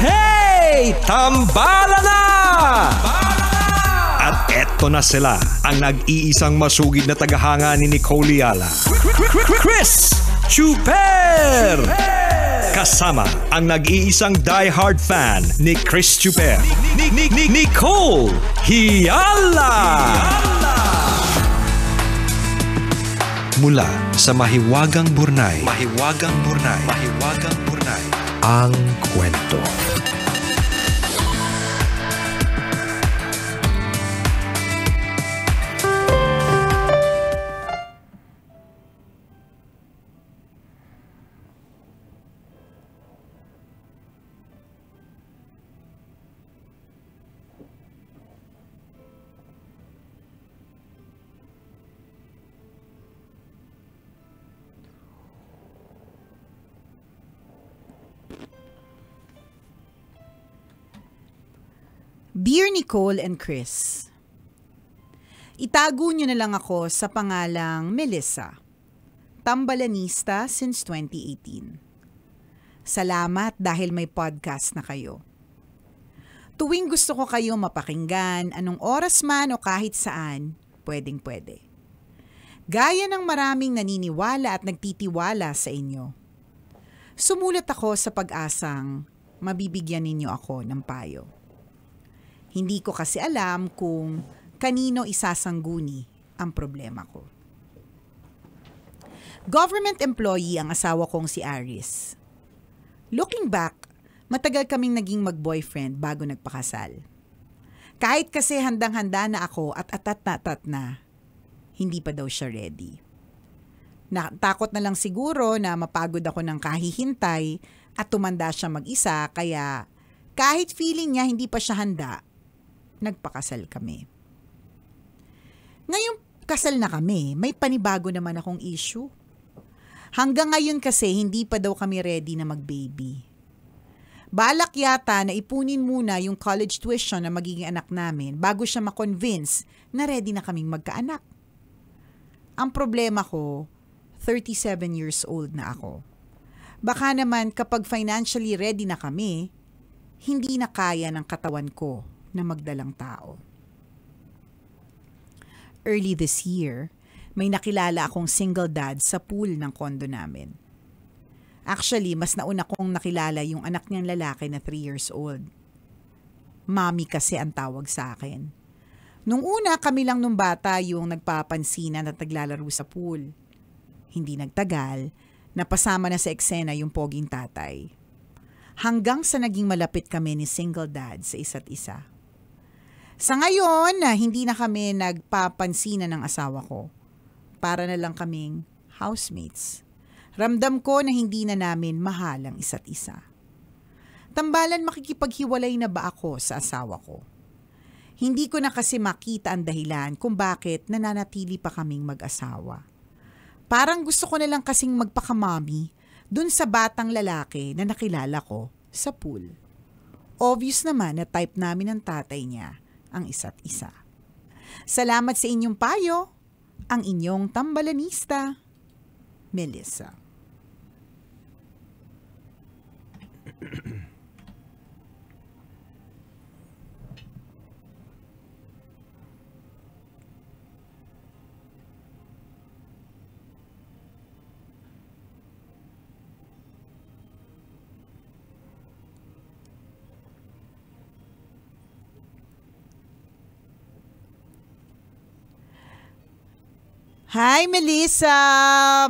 Hey! Tambala na! At eto na sila, ang nag-iisang masugid na tagahanga ni Nicole Yala. Chris Chuper! Kasama ang nag-iisang die-hard fan ni Chris Chuper, Nicole Yala! Mula sa Mahiwagang Burnay, ang kwento. Dear Nicole and Chris, itago niyo na lang ako sa pangalang Melissa, tambalanista since 2018. Salamat dahil may podcast na kayo. Tuwing gusto ko kayo mapakinggan, anong oras man o kahit saan, pwedeng-pwede. Gaya ng maraming naniniwala at nagtitiwala sa inyo. Sumulat ako sa pag-asang mabibigyan ninyo ako ng payo. Hindi ko kasi alam kung kanino isasangguni ang problema ko. Government employee ang asawa kong si Aris. Looking back, matagal kaming naging mag-boyfriend bago nagpakasal. Kahit kasi handang-handa na ako at atat na, hindi pa daw siya ready. Takot na lang siguro na mapagod ako ng kahihintay at tumanda siya mag-isa, kaya kahit feeling niya hindi pa siya handa, nagpakasal kami. Ngayong kasal na kami, may panibago naman akong issue. Hanggang ngayon kasi hindi pa daw kami ready na mag-baby. Balak yata na ipunin muna yung college tuition na magiging anak namin bago siya ma-convince na ready na kaming magkaanak. Ang problema ko, 37 years old na ako. Baka naman kapag financially ready na kami, hindi na kaya ng katawan ko na magdalang tao. Early this year, may nakilala akong single dad sa pool ng kondo namin. Actually, mas nauna kong nakilala yung anak niyang lalaki na 3 years old. Mommy kasi ang tawag sa akin. Nung una, kami lang nung bata yung nagpapansinan at naglalaro sa pool. Hindi nagtagal, napasama na sa eksena yung poging tatay. Hanggang sa naging malapit kami ni single dad sa isa't isa. Sa ngayon, hindi na kami nagpapansinan ng asawa ko. Para na lang kaming housemates. Ramdam ko na hindi na namin mahal ang isa't isa. Tambalan, makikipaghiwalay na ba ako sa asawa ko? Hindi ko na kasi makita ang dahilan kung bakit nananatili pa kaming mag-asawa. Parang gusto ko na lang kasing magpakamami dun sa batang lalaki na nakilala ko sa pool. Obvious naman na type namin ng tatay niya ang isa't isa. Salamat sa inyong payo, ang inyong tambalanista, Melissa. Hi Melissa!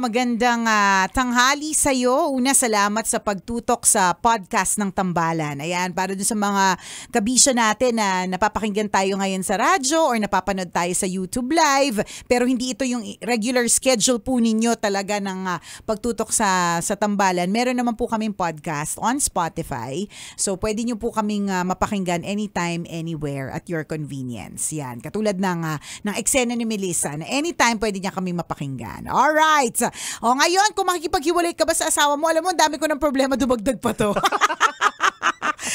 Magandang tanghali sa'yo. Una, salamat sa pagtutok sa podcast ng Tambalan. Ayan, para dun sa mga kabisya natin na napapakinggan tayo ngayon sa radyo or napapanood tayo sa YouTube Live. Pero hindi ito yung regular schedule po ninyo talaga ng pagtutok sa Tambalan. Meron naman po kaming podcast on Spotify. So, pwede nyo po kaming mapakinggan anytime, anywhere at your convenience. Yan, katulad ng eksena ni Melissa na anytime pwede niya kami mapakinggan. Alright. O ngayon, kung makikipaghiwalay ka ba sa asawa mo, alam mo, dami ko ng problema, dumagdag pa to.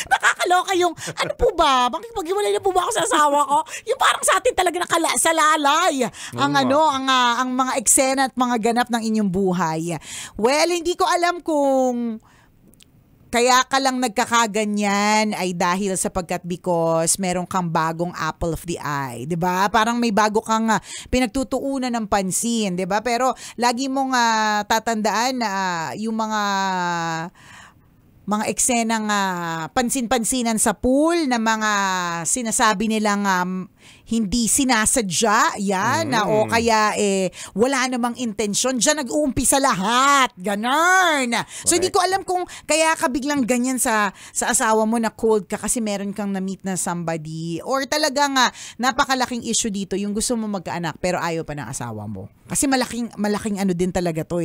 Nakakaloka yung, ano po ba? Makikipaghiwalay na po ba ako sa asawa ko? Yung parang sa atin talaga sa lalay. Ang mga eksena at mga ganap ng inyong buhay. Well, hindi ko alam kung Kaya ka lang nagkakaganyan ay dahil sapagkat because meron kang bagong apple of the eye, 'di ba? Parang may bago kang pinagtutuunan ng pansin, 'di ba? Pero lagi mong tatandaan na yung mga eksenang pansin-pansinan sa pool na mga sinasabi nilang hindi sinasadya, yan, o kaya wala namang intensyon, diyan nag-uumpisa lahat. Ganon. So hindi ko alam kung kaya ka biglang ganyan sa asawa mo na cold ka kasi meron kang na-meet na somebody or talagang napakalaking issue dito yung gusto mo magkaanak pero ayaw pa ng asawa mo. Kasi malaking ano din talaga to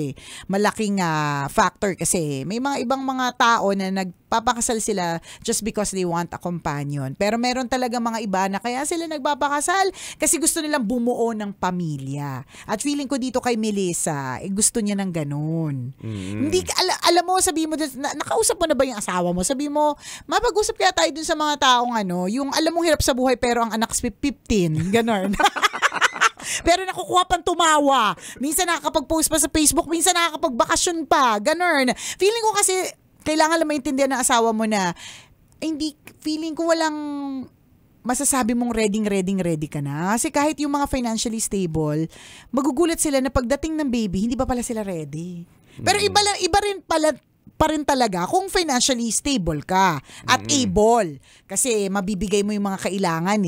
malaking factor kasi may mga ibang mga tao na nagpapakasal sila just because they want a companion. Pero meron talaga mga iba na kaya sila nagpapakasal kasi gusto nilang bumuo ng pamilya. At feeling ko dito kay Melissa, gusto niya ng ganun. Hindi alam mo, sabi mo, nakausap mo na ba yung asawa mo? Sabi mo, mapag-usap kaya tayo dun sa mga taong yung alam mong hirap sa buhay pero ang anak 15, ganon. Pero nakukuha pang tumawa. Minsan nakakapag-post pa sa Facebook, minsan nakakapagbakasyon pa, ganon. Feeling ko kasi kailangan lang maintindihan ng asawa mo na hindi, feeling ko walang masasabi mong ready ka na. Kasi kahit yung mga financially stable, magugulat sila na pagdating ng baby, hindi pa pala sila ready. Pero iba rin pala pa rin talaga kung financially stable ka at able. Kasi mabibigay mo yung mga kailangan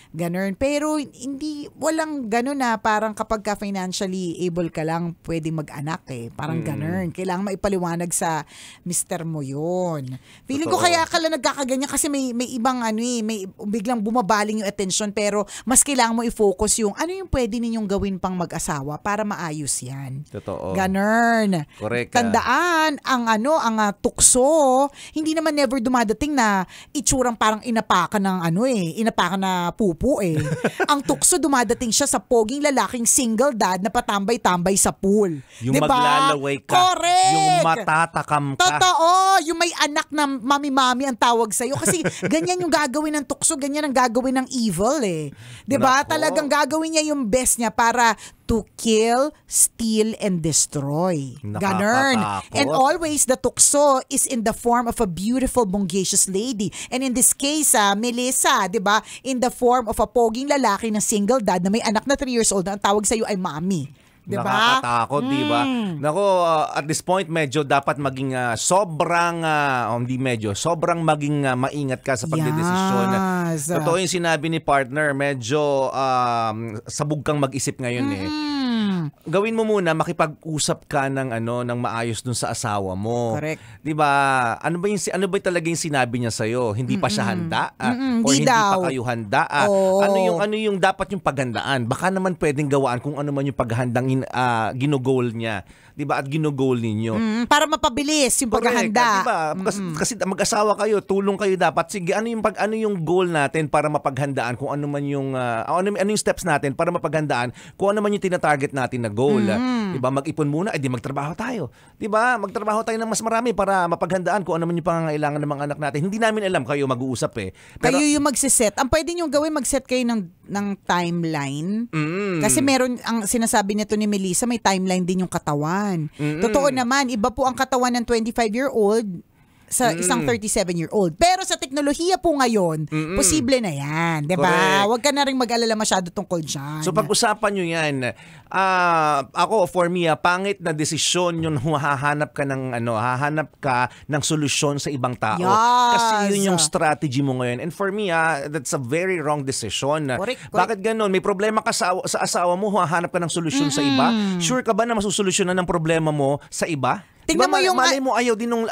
Ganun. Pero hindi, walang ganun na parang kapag ka financially able ka lang, pwede mag-anak Parang ganun. Kailangan maipaliwanag sa mister mo yun. Feeling ko kaya ka lang nagkakaganyan kasi may ibang may biglang bumabaling yung attention pero mas kailangan mo i-focus yung ano yung pwede ninyong gawin pang mag-asawa para maayos yan. Totoo. Ganun. Correct. Tandaan, ang tukso, hindi naman never dumadating na itsurang parang inapakan ng inapakan na pupo Ang tukso dumadating siya sa poging lalaking single dad na patambay-tambay sa pool. Yung diba? maglalaway ka. Correct. Yung matatakam ka. Totoo. Yung may anak na mami-mami ang tawag sa'yo. Kasi ganyan yung gagawin ng tukso, ganyan ang gagawin ng evil Diba? Nako. Talagang gagawin niya yung best niya para to kill, steal, and destroy. Ganon. And always, the tukso is in the form of a beautiful, bongacious lady. And in this case, Melissa, di ba? In the form of a poging lalaki na single dad na may anak na 3 years old na ang tawag sa'yo ay mommy. Diba? Nakakatakot, diba? Nako, at this point, medyo dapat maging sobrang maging maingat ka sa pagdedesisyon. Yes. Totoo yung sinabi ni partner, medyo sabog kang mag-isip ngayon Gawin mo muna, makipag-usap ka ng maayos dun sa asawa mo. Correct. 'Di ba? Ano ba talaga yung sinabi niya sa iyo? Hindi pa siya handa or hindi daw. pa kayo handa? Ano yung dapat yung paghandaan? Baka naman pwedeng gawaan kung ano man yung paghandang ginogol niya. 'Di ba? At ginogol ninyo. Para mapabilis yung paghahanda. 'Di ba? Kasi mag-asawa kayo, tulong kayo dapat. Sige, ano yung goal natin para mapaghandaan kung ano man yung ano yung steps natin para mapaghandaan kung ano man yung tina-target natin na goal. 'Di ba? Mag-ipon muna, di magtrabaho tayo. 'Di ba? Magtrabaho tayo ng mas marami para mapaghandaan kung ano man yung pangangailangan ng mga anak natin. Hindi namin alam, kayo mag-uusap Pero, kayo yung magse-set. Ang pwede nyo gawin, mag-set kayo ng timeline. Kasi meron, ang sinasabi nito ni Melissa, may timeline din yung katawan. Totoo naman, iba po ang katawan ng 25-year-old sa isang 37-year-old. Pero sa teknolohiya po ngayon, posible na yan. Diba? Huwag ka na rin mag-alala masyado tungkol dyan. So pag-usapan nyo yan, ako, for me, pangit na desisyon yung hahanap ka ng solusyon sa ibang tao. Yes. Kasi yun yung strategy mo ngayon. And for me, that's a very wrong decision. Correct. Bakit ganun? May problema ka sa asawa mo, hahanap ka ng solusyon sa iba? Sure ka ba na masusolusyonan ng problema mo sa iba? Tingnan mo yung malay mo ayaw din ng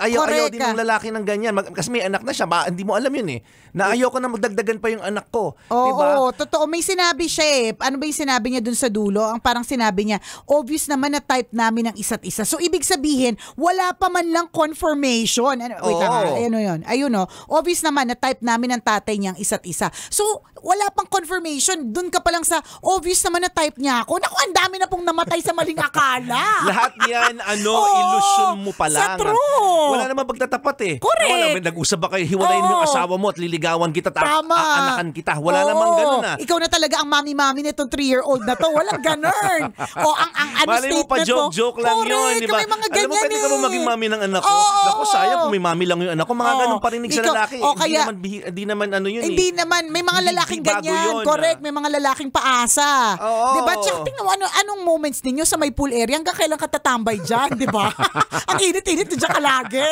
lalaki ng ganyan kasi may anak na siya, hindi mo alam yun na ayaw ko na magdagdagan pa yung anak ko. Oo, totoo. May sinabi siya Ano ba yung sinabi niya dun sa dulo? Ang parang sinabi niya, obvious naman na type namin ng isa't isa. So, ibig sabihin, wala pa man lang confirmation. Ayun obvious naman na type namin ng tatay niyang isa't isa. So, wala pang confirmation. Dun ka pa lang sa obvious naman na type niya ako. Naku, ang dami na pong namatay sa maling akala. Lahat yan, illusion conception mo pa lang. Sa true. Wala naman pagtatapat eh. Correct. Wala, nag-usap ba kayo, hiwalayin mo yung asawa mo at liligawan kita, Tama. aanakan kita. Wala namang ganun ah. Ikaw na talaga ang mami-mami nitong 3-year-old na to. Walang ganun. O ang ano Malay mo pa, statement mo. joke lang yun, di ba? May mga Alam mo, ganyan pwede ka mo maging mami ng anak ko. Oo. Naku, sayang kung may mami lang yung anak ko. Mga ganun parinig sa Ikaw- lalaki. o kaya- Hindi naman ano yun Hindi naman, may mga Hindi- lalaking hindi bago ganyan. yun, Correct, may mga lalaking paasa. Oo. Diba? Tsaka tingnan mo, anong moments ninyo sa may pool area? Hanggang kailan ka tatambay dyan, di ba? Ang init-init, dyan ka lagi.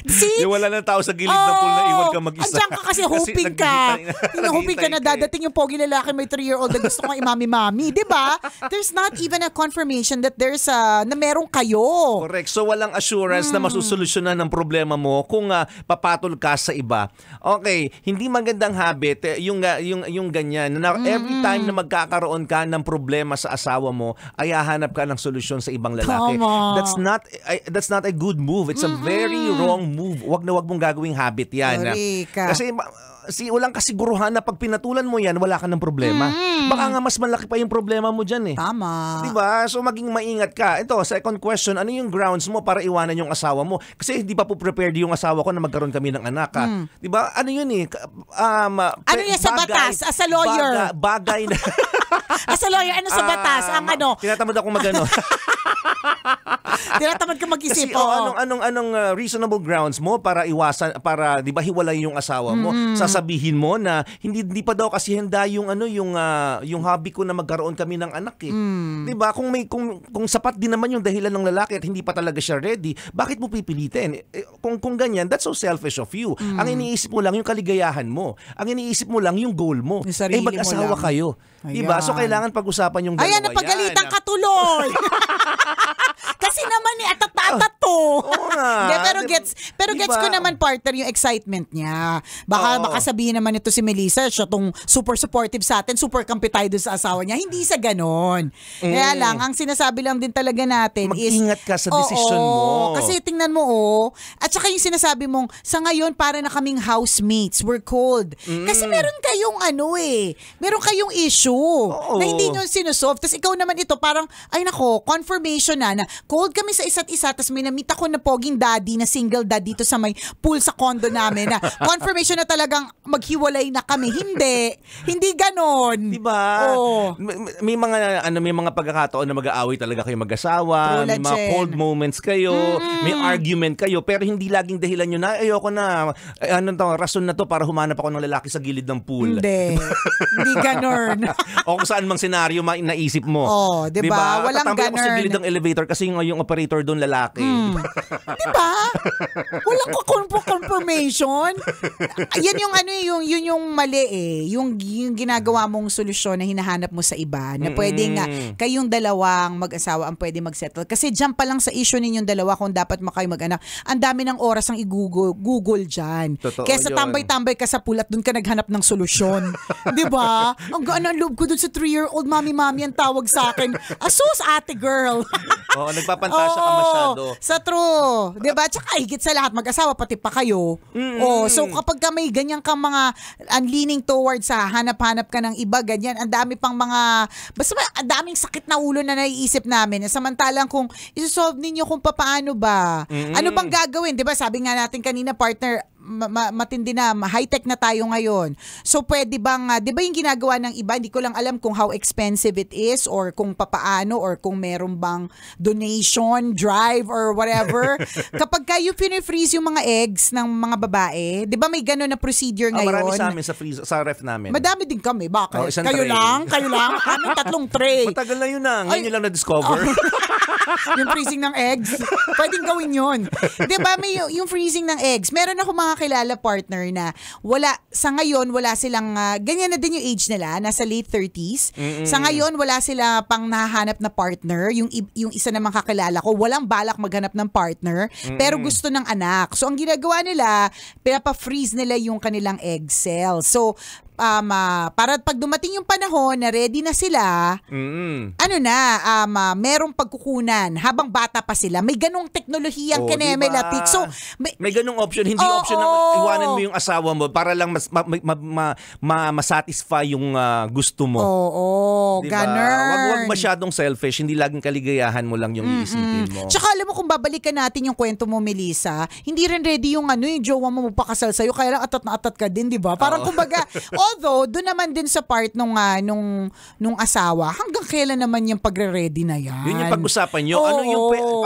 See? Yung wala ng tao sa gilid ng pool na iwan ka mag-isa. Andiyan ka kasi hoping ka. Hoping ka na dadating yung pogi lalaki may 3-year-old na gusto kong imami-mami. Di ba? There's not even a confirmation that there's na meron kayo. Correct. So walang assurance na masusolusyonan ng problema mo kung papatol ka sa iba. Okay, hindi magandang habit yung ganyan. Na every time na magkakaroon ka ng problema sa asawa mo, ay hahanap ka ng solusyon sa ibang lalaki. Tama. That's not a good move. It's a very wrong move. Wag mong gagawing habit 'yan. Correct. Kasi walang kasiguruhan na pag pinatulan mo yan, wala ka ng problema. Baka nga mas malaki pa yung problema mo dyan eh. Tama. Diba? So maging maingat ka. Ito, second question, ano yung grounds mo para iwanan yung asawa mo? Kasi hindi pa po prepared yung asawa ko na magkaroon kami ng anak. Diba? Ano yun eh? Ano yan sa batas? As a lawyer? Bagay na... As a lawyer, ano sa batas? Ang ano? Tinatamad ako magano. Tinatamad ka mag-isip. Kasi anong reasonable grounds mo para iwasan, para 'di ba hiwalay yung asawa mo? Sasabihin mo na hindi pa daw kasi handa yung yung hobby ko na magkaroon kami ng anak eh. 'Di ba? Kung sapat din naman yung dahilan ng lalaki at hindi pa talaga siya ready, bakit mo pipilitin? Kung ganyan, that's so selfish of you. Ang iniisip mo lang yung kaligayahan mo. Ang iniisip mo lang yung goal mo. Yung sarili mo mag-asawa lang. kayo. 'Di ba? So Ayan. kailangan pag-usapan yung dalawa. Ayan, napagalitan ka tuloy. Kasi naman atatatat to. Oo nga. Hindi, pero Diba? gets ko naman, partner, yung excitement niya. Baka sabihin naman ito si Melissa, siya tong super supportive sa atin, super kampi tayo dun sa asawa niya. Hindi sa ganon. Kaya lang, ang sinasabi lang din talaga natin is... Mag-ingat ka sa desisyon mo. Kasi tingnan mo, at saka yung sinasabi mong, sa ngayon, para na kaming housemates, we're cold. Kasi meron kayong meron kayong issue na hindi nyo sinusolve. Tapos ikaw naman ito, parang, ay nako, confirmation na cold kami sa isa't isa, tapos may namita ko na poging daddy, na single dad dito sa may pool sa condo namin, na confirmation na talagang maghiwalay na kami. Hindi ganon. Diba? Oo. May mga pagkakataon na mag-aaway talaga kayo mag-asawa, True, may mga Jen. cold moments kayo, may argument kayo, pero hindi laging dahilan yun na ayoko na, rason na to para humanap ako ng lalaki sa gilid ng pool. Hindi ganon. O kung saan mang senaryo naisip mo. Diba? Walang Tatambay ako sa ganon. gilid ng elevator kasi yung operator doon lalaki. Diba? Walang confirmation. Yan yung mali yung ginagawa mong solusyon na hinahanap mo sa iba na pwede nga kayong dalawang mag-asawa ang pwede mag-settle. Kasi dyan pa lang sa issue ninyong dalawa kung dapat kayo mag-anak, ang dami ng oras ang i-google dyan. Totoo Kesa yun. tambay-tambay ka sa pool at dun ka naghanap ng solusyon. Diba? Ang gaan ang loob ko dun sa 3-year-old mami ang tawag sa akin. Asus, ate girl. Oo, nagpapantasya ka masyado. Sa true. Diba? Tsaka higit sa lahat, mag-asawa, pati pa kayo. So kapag ka may ganyan kang mga leaning towards sa hanap-hanap ka ng iba, ganyan, ang dami pang mga, basta ang daming sakit na ulo na naiisip namin. Samantalang kung isosolve ninyo kung paano ba, ano bang gagawin? Diba? Sabi nga natin kanina, partner, matindi na, high-tech na tayo ngayon. So pwede bang, di ba yung ginagawa ng iba, hindi ko lang alam kung how expensive it is or kung papaano or kung meron bang donation, drive or whatever. Kapag kayo pinifreeze yung mga eggs ng mga babae, di ba may gano'n na procedure ngayon? Marami sa amin sa ref namin. Madami din kami. Bakit? Isang Kayo tray. lang? Kami 3 tray. Matagal na yun na. Ngayon lang na-discover. Yung freezing ng eggs. Pwedeng gawin yun. Di ba may yung freezing ng eggs? Meron ako mga kilala, partner, na sa ngayon wala silang, ganyan na din yung age nila, nasa late 30s. Sa ngayon wala sila pang nahahanap na partner. Yung isa namang kakilala ko, walang balak maghanap ng partner, pero gusto ng anak. So ang ginagawa nila, pinapa-freeze nila yung kanilang egg cells. So para pag dumating yung panahon na ready na sila, merong pagkukunan habang bata pa sila. May ganong teknolohiyang kinemelatik. So, may ganong option. Hindi option na iwanan mo yung asawa mo para lang masatisfy yung gusto mo. Diba? Ganun. Wag masyadong selfish. Hindi laging kaligayahan mo lang yung iisipin mo. Tsaka alam mo, kung babalikan natin yung kwento mo, Melissa, hindi rin ready yung yung jowa mo magpakasal sa'yo, kaya lang atat na atat ka din, di ba? Parang kumbaga, although, doon naman din sa part nung asawa, hanggang kailan naman yung pagre-ready na yan? Yun yung pag-usapan nyo.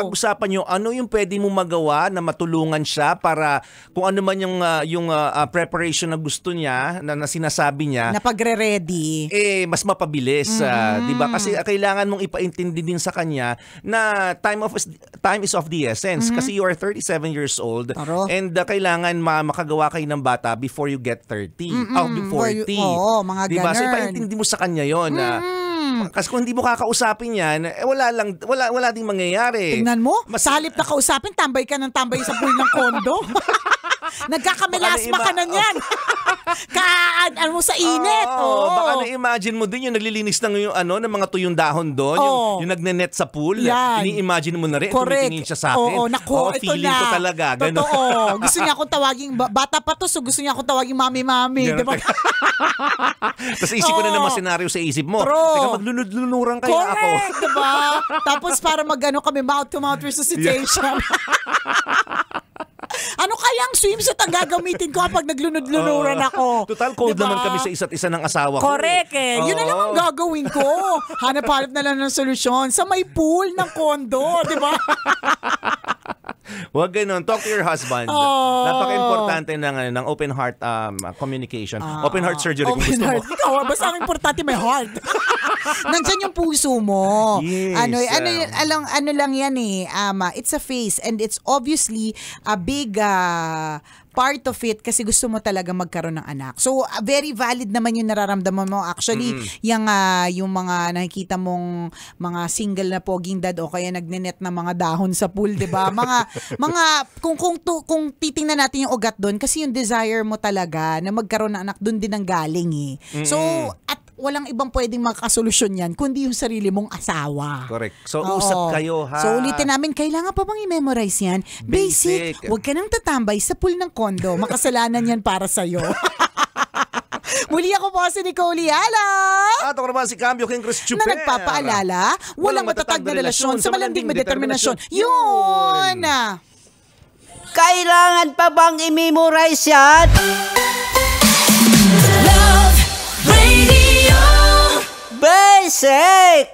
Pag-usapan nyo, ano yung pwede mo magawa na matulungan siya para kung ano man yung preparation na gusto niya, na sinasabi niya, na pagre-ready, mas mapabilis. Di ba? Kasi kailangan mong ipaintindi din sa kanya na time is of the essence. Kasi you are 37 years old and kailangan makagawa kayo ng bata before you get 30. Before 40. Mga diba? ganun. So ipaintindi mo sa kanya yon. Kasi kung hindi mo kakausapin yan, wala ding mangyayari. Tingnan mo, sa halip na kausapin, tambay ka ng tambay sa pool ng kondo. Nagkakamelasma ka na niyan. Ano mo sa init. Baka na-imagine mo din yung naglilinis ng ng mga tuyong dahon doon, yung nagnenet sa pool. Ini-imagine mo na rin, tumitingin siya sa akin. Ito feeling na. ko talaga. Ganun. Totoo. Gusto niya akong tawaging, bata pa to, so gusto niya akong tawaging mami-mami. Diba? Tapos isip ko na naman senaryo sa isip mo. Teka, maglunod-lunuran kaya ako. Correct, diba? Tapos para kami mouth-to-mouth resuscitation. Ano kayang swimsuit ang gagamitin ko kapag naglunod-lunuran ako? Total cold naman kami sa isa't isa ng asawa ko. Correct Yun na lang ang gagawin ko. Hanap-hanap na lang ng solusyon sa may pool ng kondo, di ba? Huwag ganun. Talk to your husband. Napaka-importante ng open heart communication. Open heart surgery kung gusto mo. Ikaw, basta ang importante may heart. Nandyan yung puso mo. Yes. Ano lang yan it's a phase and it's obviously a big part of it kasi gusto mo talaga magkaroon ng anak. So, very valid naman yung nararamdaman mo. Actually, yung mga nakikita mong mga single na poging dad o kaya nagnenet na mga dahon sa pool, 'di ba? Kung titingnan natin yung ugat doon kasi yung desire mo talaga na magkaroon ng anak doon din ang galing So, at walang ibang pwedeng makasolusyon yan kundi yung sarili mong asawa. Correct. So, usap kayo, ha? So, ulitin namin, kailangan pa bang i-memorize yan? Basic. Huwag ka nang tatambay sa pool ng kondo. Makasalanan yan para sa'yo. Muli ako po si Nicole Yala. At ako naman si Cambio King Chris Chuper. Na nagpapaalala, walang matatag na relasyon sa malanding may determinasyon. Yun! Kailangan pa bang i-memorize yan? Love Radio Basic!